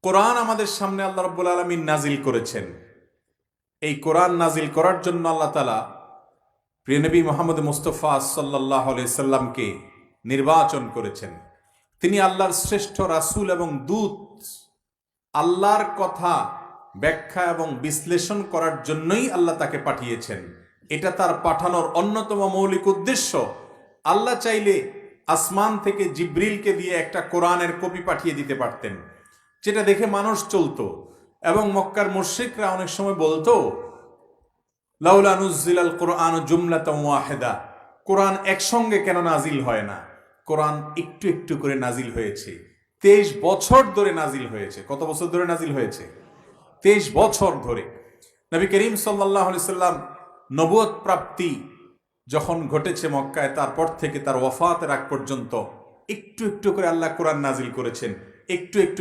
কোরআন আমাদের সামনে আল্লাহ রাব্বুল আলামিন নাজিল করেছেন। এই কোরআন নাজিল করার জন্য আল্লাহ তাআলা প্রিয় নবী মুহাম্মদ মুস্তাফা সাল্লাল্লাহু আলাইহি সাল্লামকে নির্বাচন করেছেন। তিনি আল্লাহর শ্রেষ্ঠ রাসূল এবং দূত। আল্লাহর কথা ব্যাখ্যা এবং বিশ্লেষণ করার জন্যই আল্লাহ তাকে পাঠিয়েছেন। এটা তার পাঠানোর অন্যতম মৌলিক উদ্দেশ্য। আল্লাহ চাইলে আসমান থেকে জিব্রিলকে দিয়ে একটা কোরআনের কপি পাঠিয়ে দিতে পারতেন, যেটা দেখে মানুষ চলতো। এবং মক্কার মুশরিকরা অনেক সময় বলতো, লাউলা নুজ্জিলাল কোরআন জুমলাতাম ওয়াহিদা, কোরআন একসঙ্গে কেন নাজিল হয় না? কোরআন একটু একটু করে নাজিল হয়েছে। 23 বছর ধরে নাজিল হয়েছে। কত বছর ধরে নাজিল হয়েছে? 23 বছর ধরে। নবী করিম সাল্লাল্লাহু আলাইহি সাল্লাম নবুয়ত প্রাপ্তি যখন ঘটেছে মক্কায়, তারপর থেকে তার ওয়াফাতের আগ পর্যন্ত একটু একটু করে আল্লাহ কোরআন নাজিল করেছেন। একটু একটু